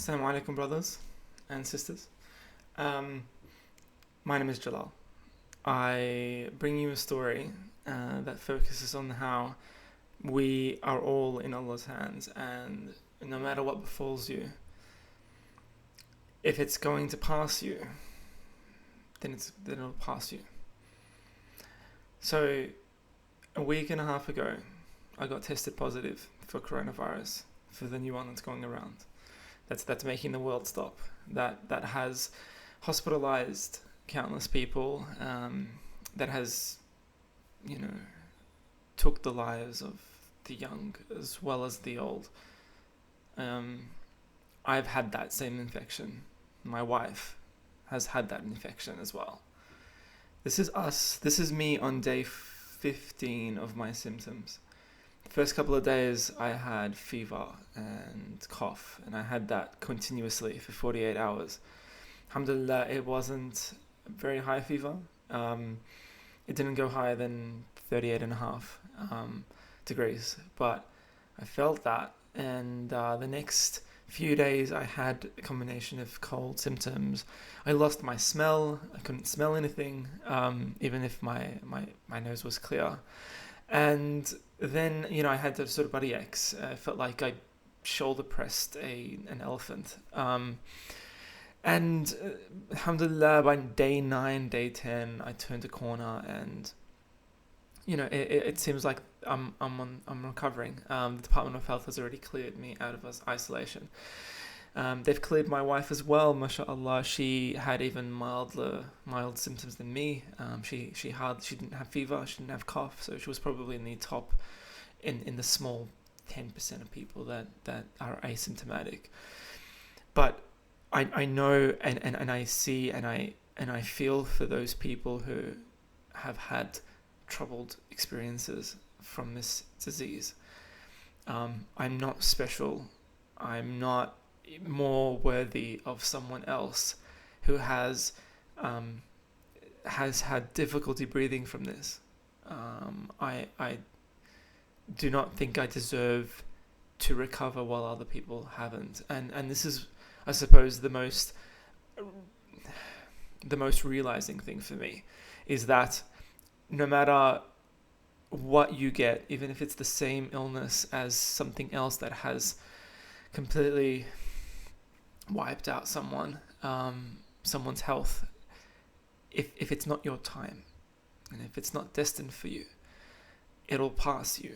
Assalamu alaikum, brothers and sisters. Um, my name is Jalal. I bring you a story that focuses on how we are all in Allah's hands, and no matter what befalls you, if it's going to pass you, then it'll pass you. So, a week and a half ago, I got tested positive for coronavirus, for the new one that's going around. That's making the world stop. That has hospitalized countless people. That has, took the lives of the young as well as the old. I've had that same infection. My wife has had that infection as well. This is us. This is me on day 15 of my symptoms. First couple of days I had fever and cough, and I had that continuously for 48 hours. Alhamdulillah, it wasn't very high fever. It didn't go higher than 38.5 degrees, but I felt that, and the next few days I had a combination of cold symptoms. I lost my smell. I couldn't smell anything, even if my nose was clear. And then, I had the sort of body aches. I felt like I shoulder pressed an elephant. Alhamdulillah, by day 9, day 10, I turned a corner, and it seems like I'm recovering. The Department of Health has already cleared me out of isolation. They've cleared my wife as well, mashallah. She had even mild symptoms than me. She didn't have fever, she didn't have cough, so she was probably in the top, in the small 10% of people that are asymptomatic. But I know and I see and I feel for those people who have had troubled experiences from this disease. I'm not special. I'm not more worthy of someone else who has had difficulty breathing from this. I do not think I deserve to recover while other people haven't. And this is, I suppose, the most realizing thing for me is that no matter what you get, even if it's the same illness as something else that has completely wiped out someone's health, if it's not your time, and if it's not destined for you, it'll pass you.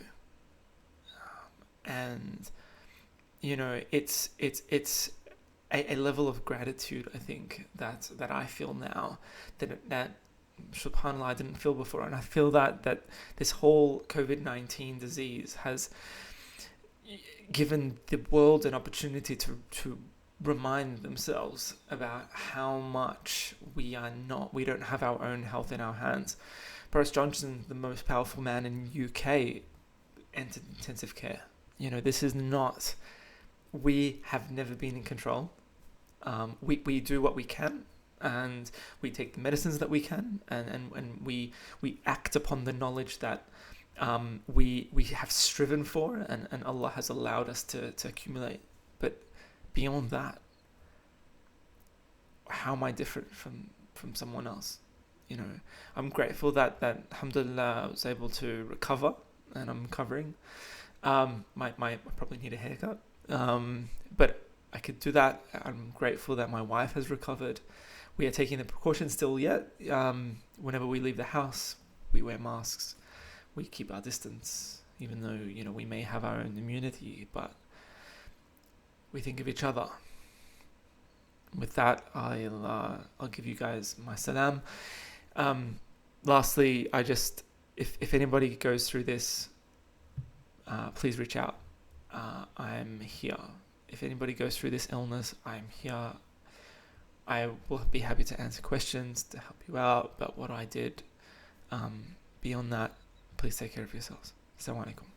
And it's a level of gratitude, I think, that I feel now that subhanAllah I didn't feel before. And I feel that this whole COVID-19 disease has given the world an opportunity to remind themselves about how much we don't have our own health in our hands. Boris Johnson, the most powerful man in UK, entered intensive care. This is not, we have never been in control. We do what we can, and we take the medicines that we can, and we act upon the knowledge that we have striven for, and Allah has allowed us to accumulate. But beyond that, how am I different from someone else? I'm grateful that alhamdulillah I was able to recover, and I'm recovering. I probably need a haircut, but I could do that. I'm grateful that my wife has recovered. We are taking the precautions still yet. Whenever we leave the house, we wear masks. We keep our distance, even though we may have our own immunity, but we think of each other. With that, I'll give you guys my salam. Lastly, if anybody goes through this, please reach out. I'm here. If anybody goes through this illness, I'm here. I will be happy to answer questions, to help you out about what I did. Beyond that, please take care of yourselves. Assalamu alaikum.